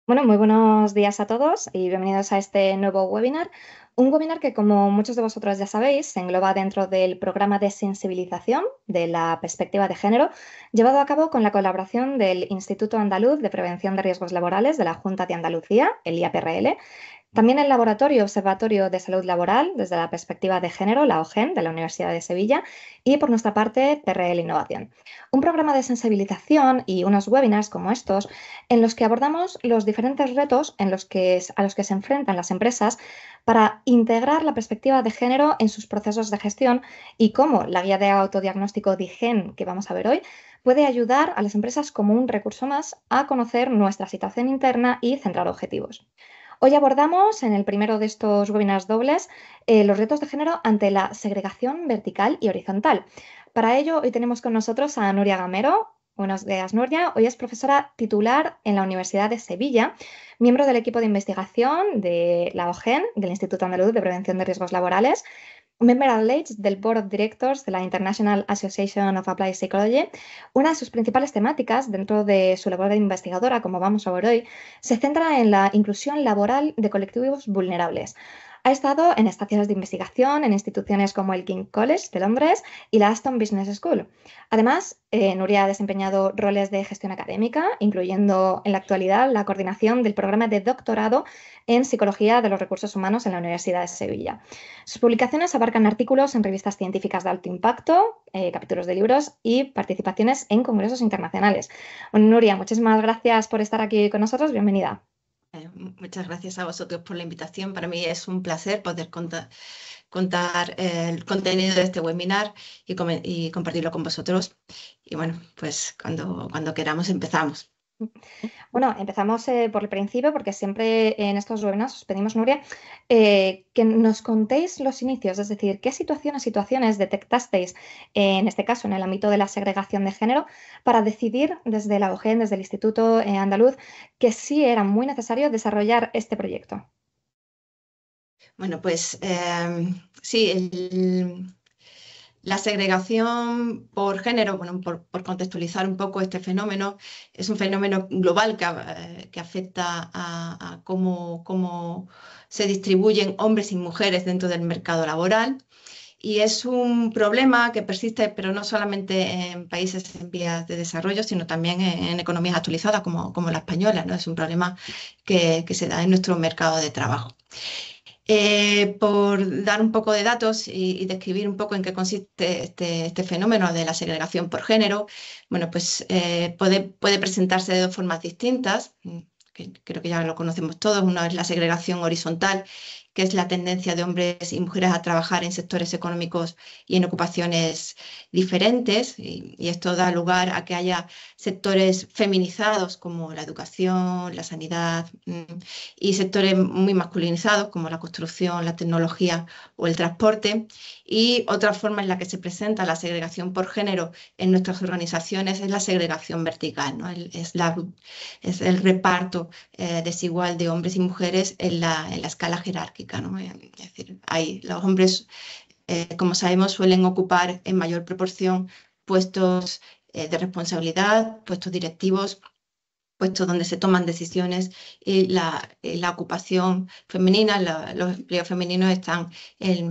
Bueno, muy buenos días a todos y bienvenidos a este nuevo webinar. Un webinar que, como muchos de vosotros ya sabéis, se engloba dentro del programa de sensibilización de la perspectiva de género, llevado a cabo con la colaboración del Instituto Andaluz de Prevención de Riesgos Laborales de la Junta de Andalucía, el IAPRL, también el Laboratorio Observatorio de Salud Laboral desde la perspectiva de género, la OGEN, de la Universidad de Sevilla, y por nuestra parte, PRL Innovación. Un programa de sensibilización y unos webinars como estos en los que abordamos los diferentes retos a los que se enfrentan las empresas para integrar la perspectiva de género en sus procesos de gestión y cómo la guía de autodiagnóstico DIGEN que vamos a ver hoy puede ayudar a las empresas como un recurso más a conocer nuestra situación interna y centrar objetivos. Hoy abordamos en el primero de estos webinars dobles los retos de género ante la segregación vertical y horizontal. Para ello, hoy tenemos con nosotros a Nuria Gamero. Buenos días, Nuria. Hoy es profesora titular en la Universidad de Sevilla, miembro del equipo de investigación de la OGEN, del Instituto Andaluz de Prevención de Riesgos Laborales, Member at Large del Board of Directors de la International Association of Applied Psychology. Una de sus principales temáticas dentro de su labor de investigadora, como vamos a ver hoy, se centra en la inclusión laboral de colectivos vulnerables. Ha estado en estaciones de investigación en instituciones como el King College de Londres y la Aston Business School. Además, Nuria ha desempeñado roles de gestión académica, incluyendo en la actualidad la coordinación del programa de doctorado en Psicología de los Recursos Humanos en la Universidad de Sevilla. Sus publicaciones abarcan artículos en revistas científicas de alto impacto, capítulos de libros y participaciones en congresos internacionales. Bueno, Nuria, muchísimas gracias por estar aquí con nosotros. Bienvenida. Muchas gracias a vosotros por la invitación. Para mí es un placer poder contar el contenido de este webinar y compartirlo con vosotros. Y bueno, pues cuando queramos empezamos. Bueno, empezamos por el principio porque siempre en estos webinars os pedimos, Nuria, que nos contéis los inicios, es decir, qué situaciones detectasteis, en este caso en el ámbito de la segregación de género, para decidir desde la OGEN, desde el Instituto Andaluz, que sí era muy necesario desarrollar este proyecto. Bueno, pues sí, la segregación por género, bueno, por contextualizar un poco este fenómeno, es un fenómeno global que afecta a cómo se distribuyen hombres y mujeres dentro del mercado laboral. Y es un problema que persiste, pero no solamente en países en vías de desarrollo, sino también en economías actualizadas como la española, ¿no? Es un problema que se da en nuestro mercado de trabajo. Por dar un poco de datos y describir un poco en qué consiste este fenómeno de la segregación por género, bueno, pues puede presentarse de dos formas distintas, que creo que ya lo conocemos todos. Una es la segregación horizontal, que es la tendencia de hombres y mujeres a trabajar en sectores económicos y en ocupaciones diferentes, y esto da lugar a que haya sectores feminizados como la educación, la sanidad, y sectores muy masculinizados como la construcción, la tecnología o el transporte. Y otra forma en la que se presenta la segregación por género en nuestras organizaciones es la segregación vertical, ¿no? Es el reparto desigual de hombres y mujeres en la escala jerárquica, ¿no? Es decir, los hombres, como sabemos, suelen ocupar en mayor proporción puestos de responsabilidad, puestos directivos, puestos donde se toman decisiones, y la ocupación femenina, los empleos femeninos están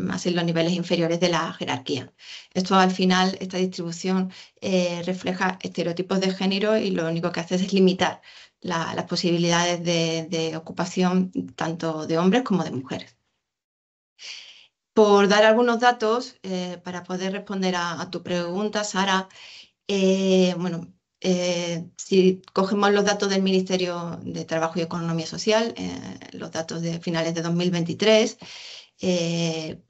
más en los niveles inferiores de la jerarquía. Esto al final, esta distribución refleja estereotipos de género, y lo único que hace es limitar las posibilidades de ocupación tanto de hombres como de mujeres. Por dar algunos datos para poder responder a tu pregunta, Sara, bueno, si cogemos los datos del Ministerio de Trabajo y Economía Social, los datos de finales de 2023, eh,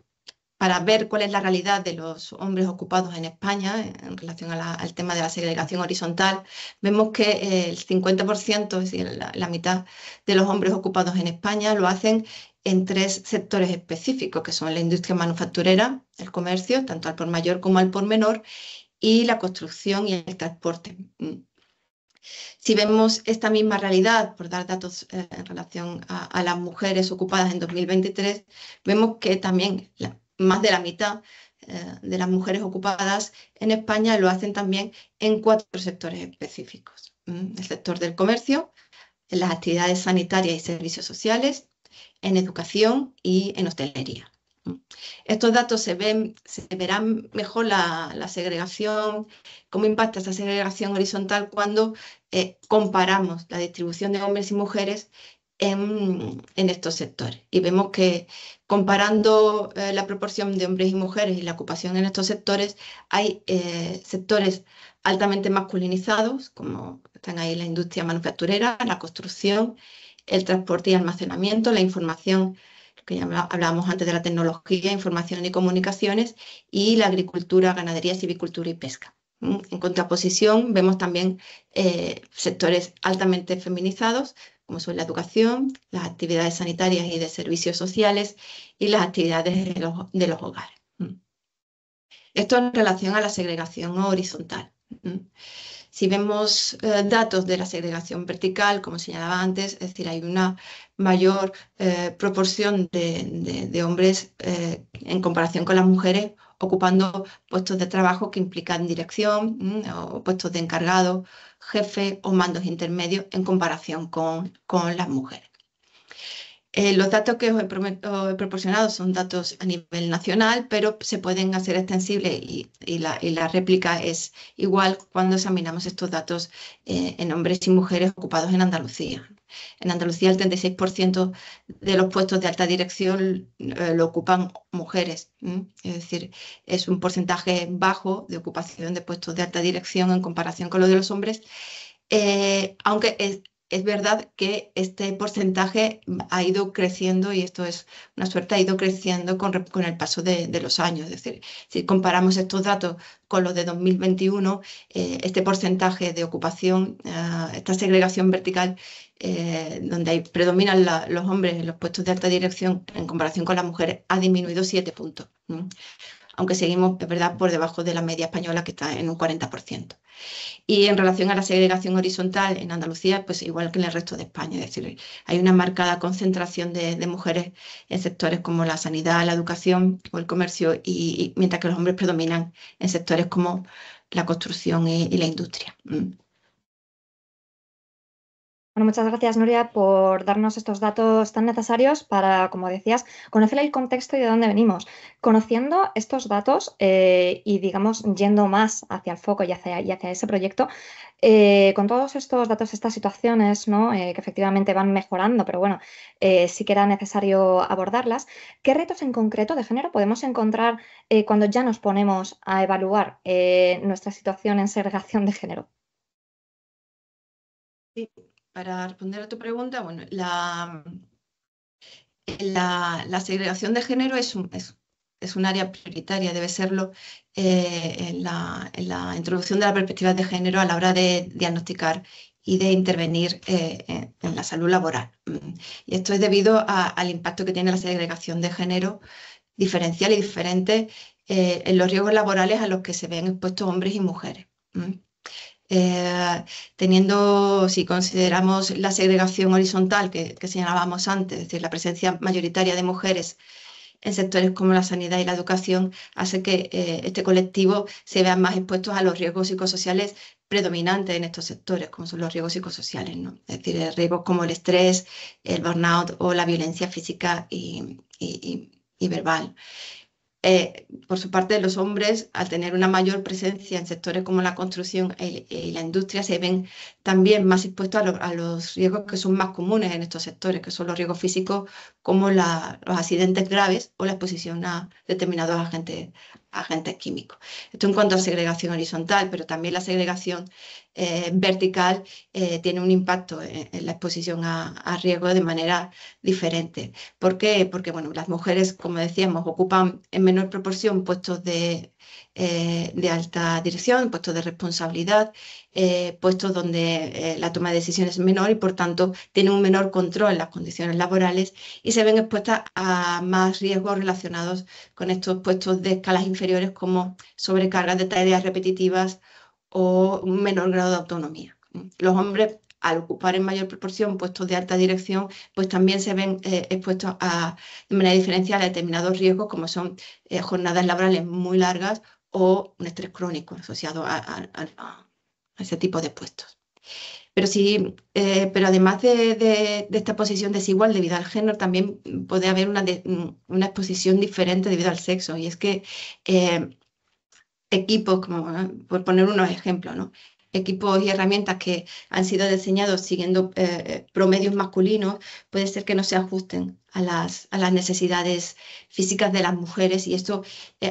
para ver cuál es la realidad de los hombres ocupados en España en relación al tema de la segregación horizontal, vemos que el 50%, es decir, la mitad de los hombres ocupados en España lo hacen en tres sectores específicos, que son la industria manufacturera, el comercio, tanto al por mayor como al por menor, y la construcción y el transporte. Si vemos esta misma realidad, por dar datos en relación a las mujeres ocupadas en 2023, vemos que también más de la mitad de las mujeres ocupadas en España lo hacen también en cuatro sectores específicos. El sector del comercio, en las actividades sanitarias y servicios sociales, en educación y en hostelería. Estos datos se verán mejor la segregación, cómo impacta esta segregación horizontal cuando comparamos la distribución de hombres y mujeres en estos sectores. Y vemos que comparando la proporción de hombres y mujeres y la ocupación en estos sectores, hay sectores altamente masculinizados, como están ahí la industria manufacturera, la construcción, el transporte y almacenamiento, la información, que ya hablábamos antes de la tecnología, información y comunicaciones, y la agricultura, ganadería, silvicultura y pesca. En contraposición, vemos también sectores altamente feminizados, como son la educación, las actividades sanitarias y de servicios sociales y las actividades de los hogares. Esto en relación a la segregación horizontal. Si vemos datos de la segregación vertical, como señalaba antes, es decir, hay una mayor proporción de hombres en comparación con las mujeres ocupando puestos de trabajo que implican dirección o puestos de encargado, jefe o mandos intermedios en comparación con las mujeres. Los datos que os he proporcionado son datos a nivel nacional, pero se pueden hacer extensibles y la réplica es igual cuando examinamos estos datos en hombres y mujeres ocupados en Andalucía. En Andalucía el 36% de los puestos de alta dirección lo ocupan mujeres, es decir, es un porcentaje bajo de ocupación de puestos de alta dirección en comparación con lo de los hombres, aunque es verdad que este porcentaje ha ido creciendo y esto es una suerte, ha ido creciendo con el paso de los años. Es decir, si comparamos estos datos con los de 2021, este porcentaje de ocupación, esta segregación vertical, donde predominan los hombres en los puestos de alta dirección en comparación con las mujeres, ha disminuido 7 puntos. Aunque seguimos, es verdad, por debajo de la media española, que está en un 40%. Y en relación a la segregación horizontal en Andalucía, pues igual que en el resto de España, es decir, hay una marcada concentración de mujeres en sectores como la sanidad, la educación o el comercio, y mientras que los hombres predominan en sectores como la construcción y la industria. Bueno, muchas gracias, Nuria, por darnos estos datos tan necesarios para, como decías, conocer el contexto y de dónde venimos. Conociendo estos datos y, digamos, yendo más hacia el foco y hacia ese proyecto, con todos estos datos, estas situaciones, ¿no? Que efectivamente van mejorando, pero bueno, sí que era necesario abordarlas. ¿Qué retos en concreto de género podemos encontrar cuando ya nos ponemos a evaluar nuestra situación en segregación de género? Sí, para responder a tu pregunta, bueno, la segregación de género es un área prioritaria, debe serlo en la introducción de la perspectiva de género a la hora de diagnosticar y de intervenir en la salud laboral. Y esto es debido al impacto que tiene la segregación de género diferencial y diferente en los riesgos laborales a los que se ven expuestos hombres y mujeres. Si consideramos la segregación horizontal que señalábamos antes, es decir, la presencia mayoritaria de mujeres en sectores como la sanidad y la educación, hace que este colectivo se vea más expuestos a los riesgos psicosociales predominantes en estos sectores, como son los riesgos psicosociales, ¿no? Es decir, riesgos como el estrés, el burnout o la violencia física y verbal. Por su parte, los hombres, al tener una mayor presencia en sectores como la construcción y la industria, se ven también más expuestos a los riesgos que son más comunes en estos sectores, que son los riesgos físicos como los accidentes graves o la exposición a determinados agentes químicos. Esto en cuanto a segregación horizontal, pero también la segregación vertical tiene un impacto en la exposición a riesgos de manera diferente. ¿Por qué? Porque bueno, las mujeres, como decíamos, ocupan en menor proporción puestos de alta dirección, puestos de responsabilidad, puestos donde la toma de decisiones es menor y por tanto tienen un menor control en las condiciones laborales y se ven expuestas a más riesgos relacionados con estos puestos de escalas inferiores como sobrecargas de tareas repetitivas o un menor grado de autonomía. Los hombres, al ocupar en mayor proporción puestos de alta dirección, pues también se ven expuestos de manera diferencial a determinados riesgos, como son jornadas laborales muy largas o un estrés crónico asociado a ese tipo de puestos. Pero sí, pero además de esta posición desigual debido al género, también puede haber una exposición diferente debido al sexo. Y es que equipos, como, por poner unos ejemplos, ¿no? Equipos y herramientas que han sido diseñados siguiendo promedios masculinos, puede ser que no se ajusten a las necesidades físicas de las mujeres y esto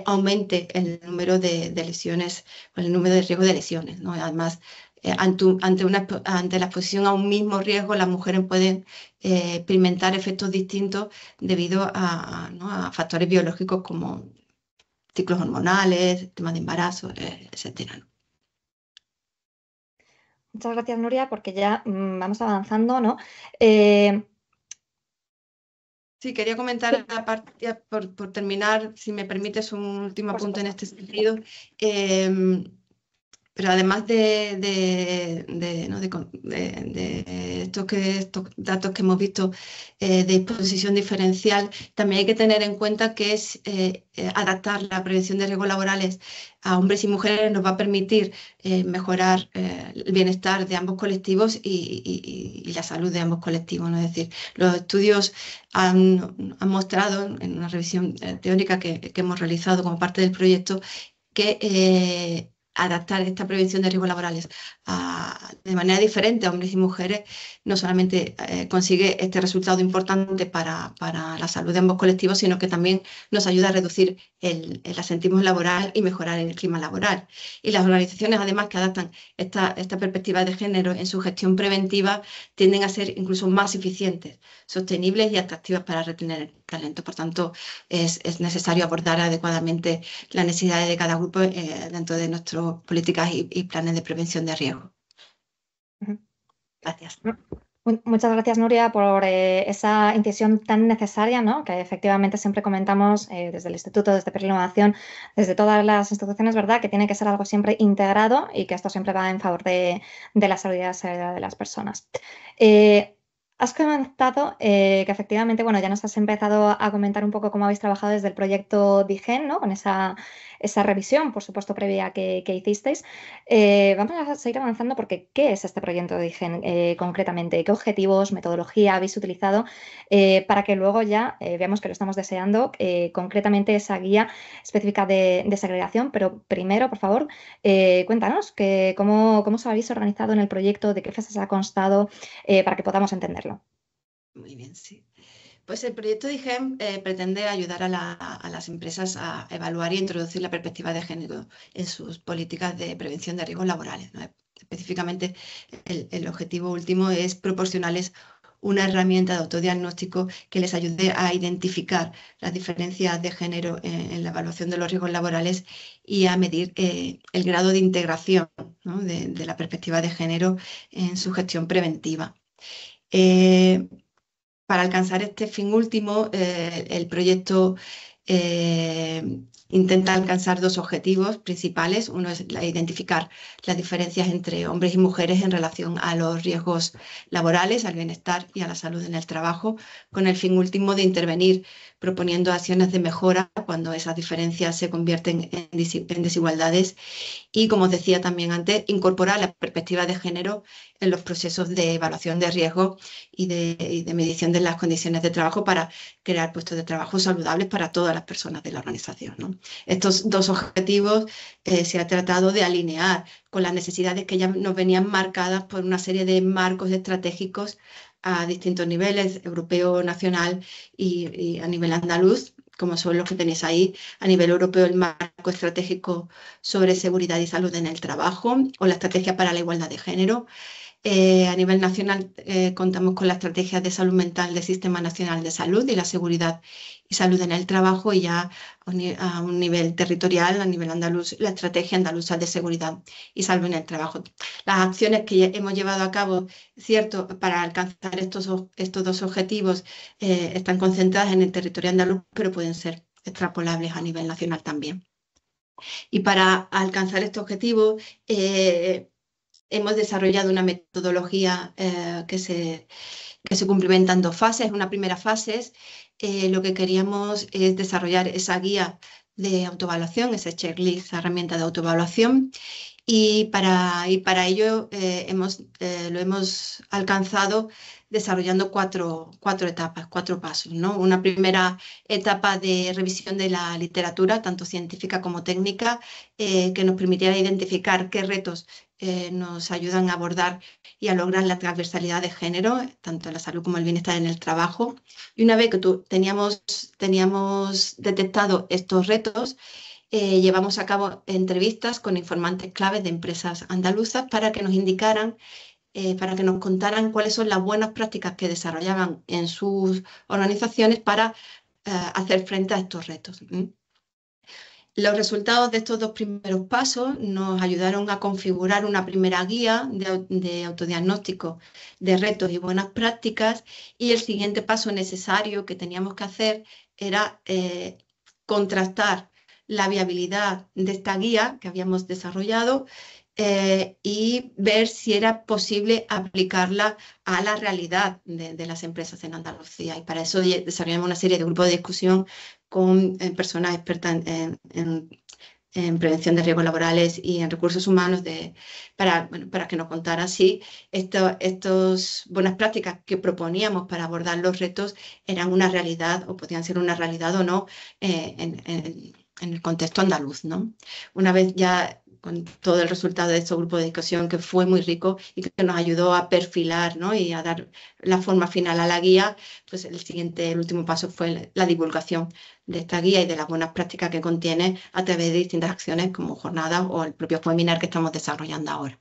aumente el número de lesiones o el número de riesgo de lesiones, ¿no? Además, ante la exposición a un mismo riesgo, las mujeres pueden experimentar efectos distintos debido ¿no? a factores biológicos como ciclos hormonales, temas de embarazo, etcétera, ¿no? Muchas gracias, Nuria, porque ya vamos avanzando, ¿no? Eh, Sí, quería comentar, aparte, ya por terminar, si me permites un último por apunte en supuesto. este sentido. em, Pero además ¿no? de estos datos que hemos visto de exposición diferencial, también hay que tener en cuenta que adaptar la prevención de riesgos laborales a hombres y mujeres nos va a permitir mejorar el bienestar de ambos colectivos y la salud de ambos colectivos, ¿no? Es decir, los estudios han mostrado en una revisión teórica que hemos realizado como parte del proyecto que adaptar esta prevención de riesgos laborales de manera diferente a hombres y mujeres no solamente consigue este resultado importante para la salud de ambos colectivos, sino que también nos ayuda a reducir el asentismo laboral y mejorar el clima laboral. Y las organizaciones, además, que adaptan esta perspectiva de género en su gestión preventiva, tienden a ser incluso más eficientes, sostenibles y atractivas para retener el talento. Por tanto, es necesario abordar adecuadamente las necesidades de cada grupo dentro de nuestras políticas y planes de prevención de riesgo. Ujú. Gracias. Muchas gracias, Nuria, por esa incisión tan necesaria, ¿no? Que efectivamente siempre comentamos desde el Instituto, desde PER Innovación, desde todas las instituciones, ¿verdad? Que tiene que ser algo siempre integrado y que esto siempre va en favor de la salud y la seguridad de las personas. Has comentado que efectivamente, bueno, ya nos has empezado a comentar un poco cómo habéis trabajado desde el proyecto DIGEN, ¿no? Con esa revisión, por supuesto, previa que hicisteis. Vamos a seguir avanzando porque ¿qué es este proyecto de IGEN concretamente? ¿Qué objetivos, metodología habéis utilizado para que luego ya veamos que lo estamos deseando concretamente esa guía específica de segregación? Pero primero, por favor, cuéntanos cómo os habéis organizado en el proyecto, de qué fases ha constado para que podamos entenderlo. Muy bien, sí. Pues el proyecto DIGEM pretende ayudar a las empresas a evaluar y introducir la perspectiva de género en sus políticas de prevención de riesgos laborales, ¿no? Específicamente, el objetivo último es proporcionarles una herramienta de autodiagnóstico que les ayude a identificar las diferencias de género en la evaluación de los riesgos laborales y a medir el grado de integración, ¿no? de la perspectiva de género en su gestión preventiva. Eh, para alcanzar este fin último, el proyecto eh, intenta alcanzar dos objetivos principales. Uno es identificar las diferencias entre hombres y mujeres en relación a los riesgos laborales, al bienestar y a la salud en el trabajo, con el fin último de intervenir proponiendo acciones de mejora cuando esas diferencias se convierten en desigualdades y, como os decía también antes, incorporar la perspectiva de género en los procesos de evaluación de riesgo y de medición de las condiciones de trabajo para crear puestos de trabajo saludables para todas las personas de la organización, ¿no? Estos dos objetivos se ha tratado de alinear con las necesidades que ya nos venían marcadas por una serie de marcos estratégicos a distintos niveles, europeo, nacional y a nivel andaluz, como son los que tenéis ahí. A nivel europeo, el marco estratégico sobre seguridad y salud en el trabajo o la estrategia para la igualdad de género. A nivel nacional contamos con la estrategia de salud mental del Sistema Nacional de Salud y la seguridad y salud en el trabajo y ya a un nivel territorial, a nivel andaluz, la estrategia andaluza de seguridad y salud en el trabajo. Las acciones que hemos llevado a cabo, cierto, para alcanzar estos dos objetivos están concentradas en el territorio andaluz, pero pueden ser extrapolables a nivel nacional también. Y para alcanzar este objetivo, hemos desarrollado una metodología que se cumplimenta en dos fases. Una primera fase es lo que queríamos es desarrollar esa guía de autoevaluación, ese checklist, esa herramienta de autoevaluación, y para ello lo hemos alcanzado desarrollando cuatro etapas, cuatro pasos, ¿no? Una primera etapa de revisión de la literatura, tanto científica como técnica, que nos permitiera identificar qué retos nos ayudan a abordar y a lograr la transversalidad de género, tanto en la salud como el bienestar en el trabajo. Y una vez que teníamos detectado estos retos, llevamos a cabo entrevistas con informantes claves de empresas andaluzas para que nos indicaran, para que nos contaran cuáles son las buenas prácticas que desarrollaban en sus organizaciones para hacer frente a estos retos. Los resultados de estos dos primeros pasos nos ayudaron a configurar una primera guía de autodiagnóstico de retos y buenas prácticas, y el siguiente paso necesario que teníamos que hacer era contrastar la viabilidad de esta guía que habíamos desarrollado y ver si era posible aplicarla a la realidad de las empresas en Andalucía. Y para eso desarrollamos una serie de grupos de discusión con personas expertas en prevención de riesgos laborales y en recursos humanos para que nos contara si estas buenas prácticas que proponíamos para abordar los retos eran una realidad o podían ser una realidad o no en el contexto andaluz, ¿no? Una vez ya con todo el resultado de estos grupos de discusión, que fue muy rico y que nos ayudó a perfilar, ¿no? Y a dar la forma final a la guía, pues el último paso fue la divulgación de esta guía y de las buenas prácticas que contiene a través de distintas acciones como jornadas o el propio webinar que estamos desarrollando ahora.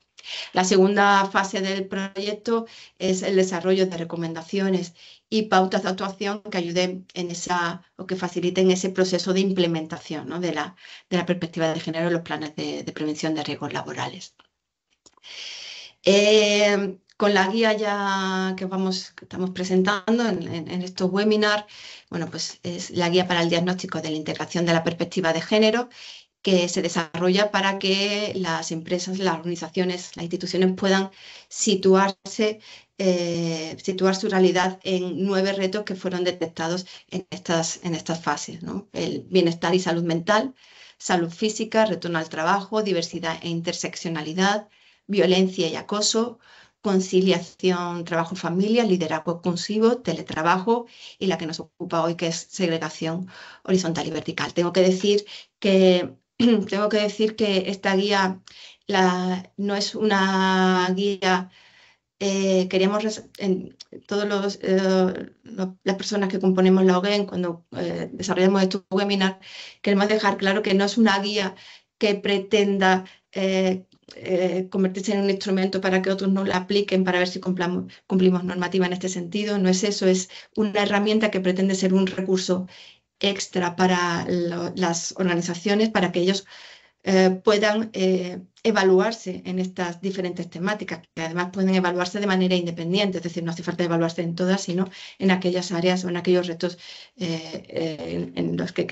La segunda fase del proyecto es el desarrollo de recomendaciones y pautas de actuación que ayuden o que faciliten ese proceso de implementación, ¿no? de la perspectiva de género en los planes de prevención de riesgos laborales. Con la guía ya que estamos presentando en estos webinars, bueno, pues es la guía para el diagnóstico de la integración de la perspectiva de género, que se desarrolla para que las empresas, las organizaciones, las instituciones puedan situar su realidad en 9 retos que fueron detectados en estas fases, ¿no? El bienestar y salud mental, salud física, retorno al trabajo, diversidad e interseccionalidad, violencia y acoso, conciliación trabajo-familia, liderazgo inclusivo, teletrabajo y la que nos ocupa hoy, que es segregación horizontal y vertical. Tengo que decir que esta guía no es una guía. Queríamos, las personas que componemos la OGEN, cuando desarrollamos estos webinars, queremos dejar claro que no es una guía que pretenda convertirse en un instrumento para que otros no la apliquen para ver si cumplimos normativa en este sentido. No es eso, es una herramienta que pretende ser un recurso extra para las organizaciones, para que ellos puedan evaluarse en estas diferentes temáticas, que además pueden evaluarse de manera independiente, es decir, no hace falta evaluarse en todas, sino en aquellas áreas o en aquellos retos en los que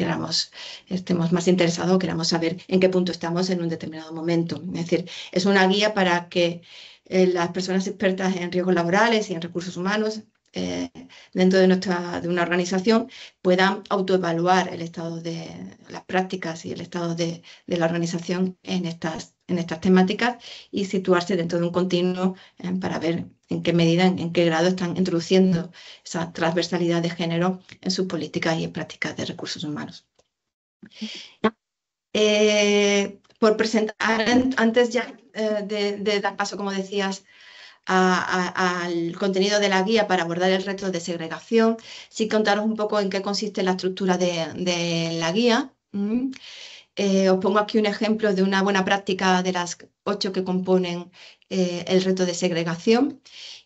estemos más interesados o queramos saber en qué punto estamos en un determinado momento. Es decir, es una guía para que las personas expertas en riesgos laborales y en recursos humanos dentro de una organización puedan autoevaluar el estado de las prácticas y el estado de la organización en estas temáticas y situarse dentro de un continuo para ver en qué medida, en qué grado están introduciendo esa transversalidad de género en sus políticas y en prácticas de recursos humanos. Por presentar, antes ya de dar paso, como decías, al contenido de la guía para abordar el reto de segregación, sí contaros un poco en qué consiste la estructura de la guía. Os pongo aquí un ejemplo de una buena práctica de las 8 que componen el reto de segregación,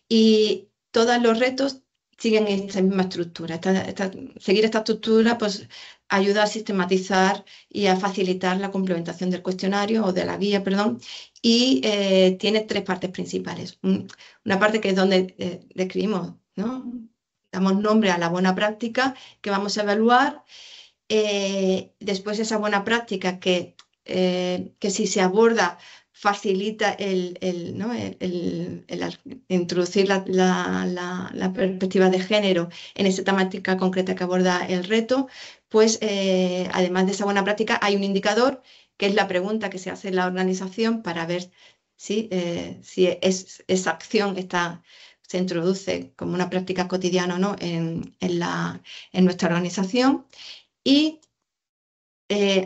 y todos los retos siguen esta misma estructura. Seguir esta estructura pues ayuda a sistematizar y a facilitar la complementación del cuestionario o de la guía, perdón, y tiene 3 partes principales. Una parte que es donde describimos, ¿no? Damos nombre a la buena práctica que vamos a evaluar. Después esa buena práctica que si se aborda facilita introducir la perspectiva de género en esa temática concreta que aborda el reto, pues además de esa buena práctica hay un indicador que es la pregunta que se hace en la organización para ver si esa acción se introduce como una práctica cotidiana o no en nuestra organización. Y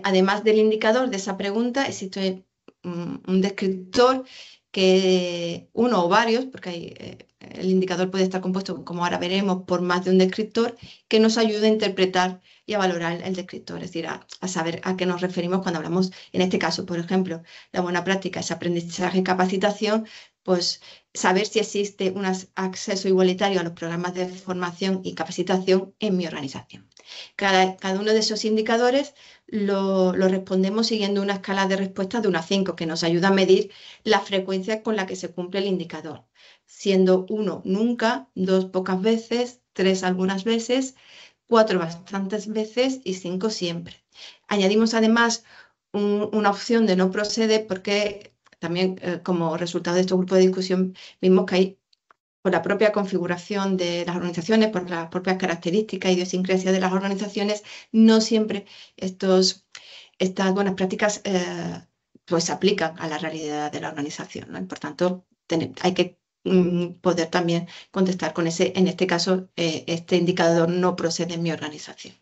además del indicador de esa pregunta, existe un descriptor que uno o varios, porque el indicador puede estar compuesto, como ahora veremos, por más de un descriptor, que nos ayuda a interpretar y a valorar el descriptor, es decir, a saber a qué nos referimos cuando hablamos, en este caso, por ejemplo, la buena práctica es aprendizaje y capacitación, pues saber si existe un acceso igualitario a los programas de formación y capacitación en mi organización. Cada uno de esos indicadores lo respondemos siguiendo una escala de respuesta de 1 a 5, que nos ayuda a medir la frecuencia con la que se cumple el indicador, siendo 1 nunca, 2 pocas veces, 3 algunas veces, 4 bastantes veces y 5 siempre. Añadimos además una opción de no procede porque también como resultado de este grupo de discusión vimos que hay, por la propia configuración de las organizaciones, por las propias características e idiosincrasias de las organizaciones, no siempre estas buenas prácticas pues se aplican a la realidad de la organización, ¿no? Y por tanto, hay que poder también contestar con ese, en este caso, este indicador no procede en mi organización.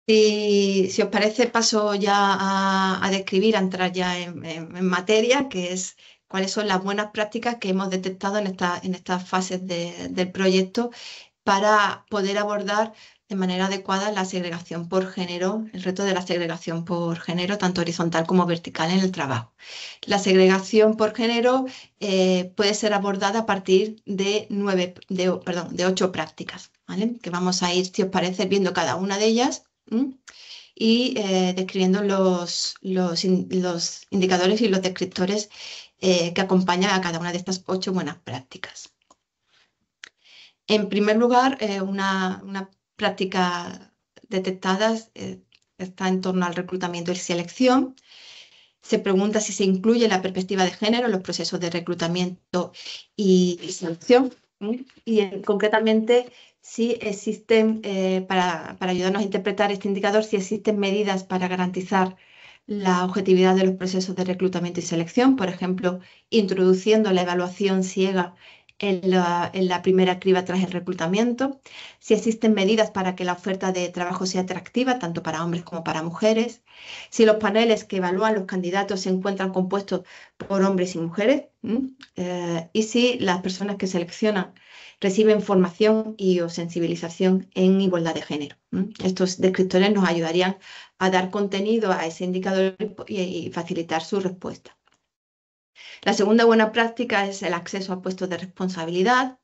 Si os parece, paso ya a describir, a entrar ya en materia, que es cuáles son las buenas prácticas que hemos detectado en estas fases del proyecto para poder abordar de manera adecuada la segregación por género, el reto de la segregación por género, tanto horizontal como vertical en el trabajo. La segregación por género puede ser abordada a partir de 8 prácticas, ¿vale? Que vamos a ir, si os parece, viendo cada una de ellas y describiendo los indicadores y los descriptores que acompañan a cada una de estas 8 buenas prácticas. En primer lugar, una práctica detectada está en torno al reclutamiento y selección. Se pregunta si se incluye la perspectiva de género en los procesos de reclutamiento y selección. Y concretamente, si existen, para ayudarnos a interpretar este indicador, si existen medidas para garantizar la objetividad de los procesos de reclutamiento y selección, por ejemplo, introduciendo la evaluación ciega en la primera criba tras el reclutamiento, si existen medidas para que la oferta de trabajo sea atractiva tanto para hombres como para mujeres, si los paneles que evalúan los candidatos se encuentran compuestos por hombres y mujeres, y si las personas que seleccionan reciben formación y o sensibilización en igualdad de género. Estos descriptores nos ayudarían a dar contenido a ese indicador y facilitar su respuesta. La segunda buena práctica es el acceso a puestos de responsabilidad.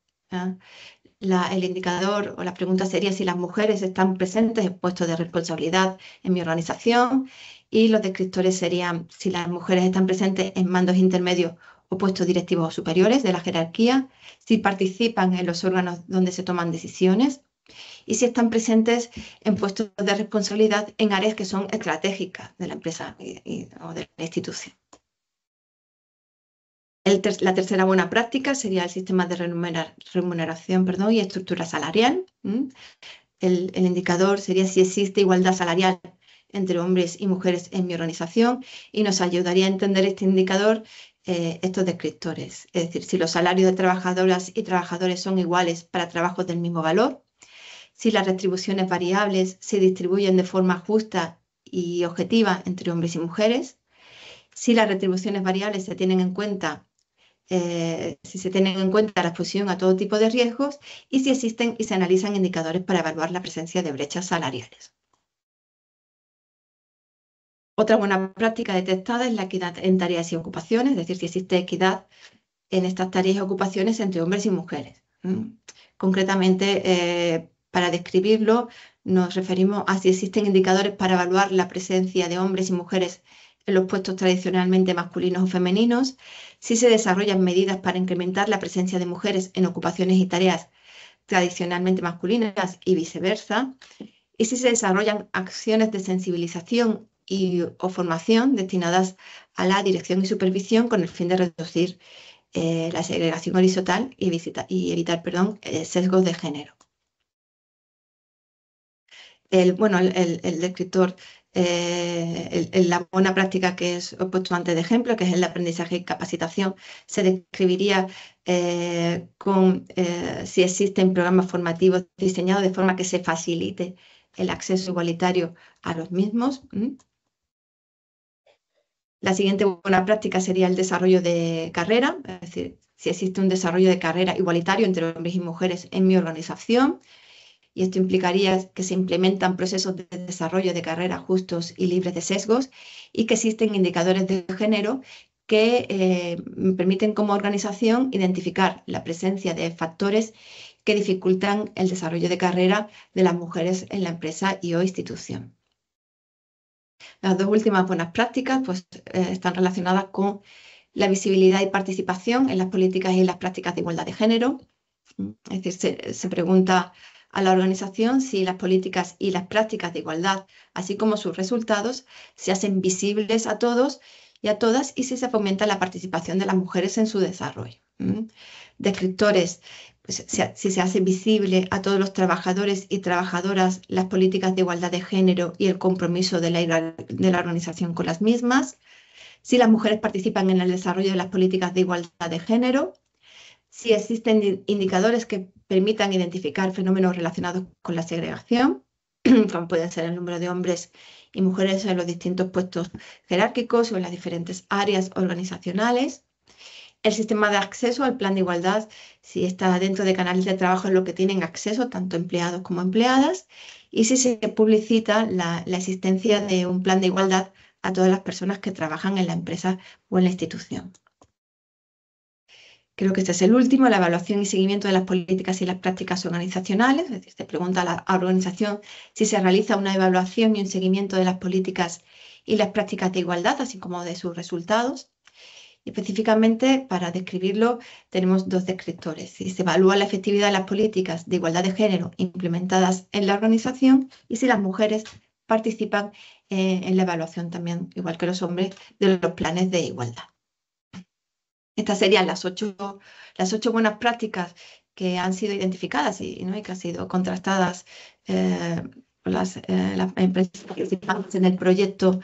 El indicador o la pregunta sería si las mujeres están presentes en puestos de responsabilidad en mi organización, y los descriptores serían si las mujeres están presentes en mandos intermedios o puestos directivos o superiores de la jerarquía, si participan en los órganos donde se toman decisiones y si están presentes en puestos de responsabilidad en áreas que son estratégicas de la empresa o de la institución. La tercera buena práctica sería el sistema de remuneración y estructura salarial. El indicador sería si existe igualdad salarial entre hombres y mujeres en mi organización, y nos ayudaría a entender este indicador, estos descriptores. Es decir, si los salarios de trabajadoras y trabajadores son iguales para trabajos del mismo valor, si las retribuciones variables se distribuyen de forma justa y objetiva entre hombres y mujeres, si las retribuciones variables se tienen en cuenta si se tienen en cuenta la exposición a todo tipo de riesgos y si existen y se analizan indicadores para evaluar la presencia de brechas salariales. Otra buena práctica detectada es la equidad en tareas y ocupaciones, es decir, si existe equidad en estas tareas y ocupaciones entre hombres y mujeres. Concretamente, para describirlo, nos referimos a si existen indicadores para evaluar la presencia de hombres y mujeres en los puestos tradicionalmente masculinos o femeninos, si se desarrollan medidas para incrementar la presencia de mujeres en ocupaciones y tareas tradicionalmente masculinas y viceversa, y si se desarrollan acciones de sensibilización o formación destinadas a la dirección y supervisión con el fin de reducir la segregación horizontal y evitar sesgos de género. el descriptor, la buena práctica que he puesto antes de ejemplo, que es el aprendizaje y capacitación, se describiría si existen programas formativos diseñados de forma que se facilite el acceso igualitario a los mismos. La siguiente buena práctica sería el desarrollo de carrera, es decir, si existe un desarrollo de carrera igualitario entre hombres y mujeres en mi organización, y esto implicaría que se implementan procesos de desarrollo de carrera justos y libres de sesgos y que existen indicadores de género que me permiten como organización identificar la presencia de factores que dificultan el desarrollo de carrera de las mujeres en la empresa y o institución. Las dos últimas buenas prácticas están relacionadas con la visibilidad y participación en las políticas y en las prácticas de igualdad de género. Es decir, se pregunta a la organización si las políticas y las prácticas de igualdad, así como sus resultados, se hacen visibles a todos y a todas y si se fomenta la participación de las mujeres en su desarrollo. Descriptores, pues, si se hace visible a todos los trabajadores y trabajadoras las políticas de igualdad de género y el compromiso de la organización con las mismas, si las mujeres participan en el desarrollo de las políticas de igualdad de género, si existen indicadores que permitan identificar fenómenos relacionados con la segregación, como puede ser el número de hombres y mujeres en los distintos puestos jerárquicos o en las diferentes áreas organizacionales, el sistema de acceso al plan de igualdad, si está dentro de canales de trabajo en los que tienen acceso tanto empleados como empleadas, y si se publicita la existencia de un plan de igualdad a todas las personas que trabajan en la empresa o en la institución. Creo que este es el último, la evaluación y seguimiento de las políticas y las prácticas organizacionales. Es decir, se pregunta a la organización si se realiza una evaluación y un seguimiento de las políticas y las prácticas de igualdad, así como de sus resultados. Y específicamente, para describirlo, tenemos dos descriptores. Si se evalúa la efectividad de las políticas de igualdad de género implementadas en la organización y si las mujeres participan en la evaluación también, igual que los hombres, de los planes de igualdad. Estas serían las ocho buenas prácticas que han sido identificadas y que han sido contrastadas por las empresas participantes en el proyecto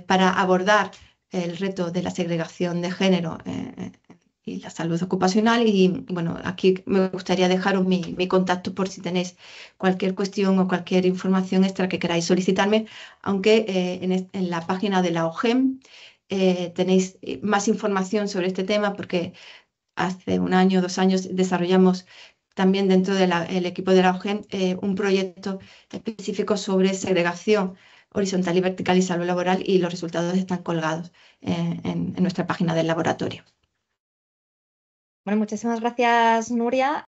para abordar el reto de la segregación de género y la salud ocupacional. Y bueno, aquí me gustaría dejaros mi contacto por si tenéis cualquier cuestión o cualquier información extra que queráis solicitarme, aunque en la página de la OGEM tenéis más información sobre este tema porque hace 1 año, 2 años desarrollamos también dentro del equipo de la OGEM un proyecto específico sobre segregación horizontal y vertical y salud laboral y los resultados están colgados en nuestra página del laboratorio. Bueno, muchísimas gracias, Nuria.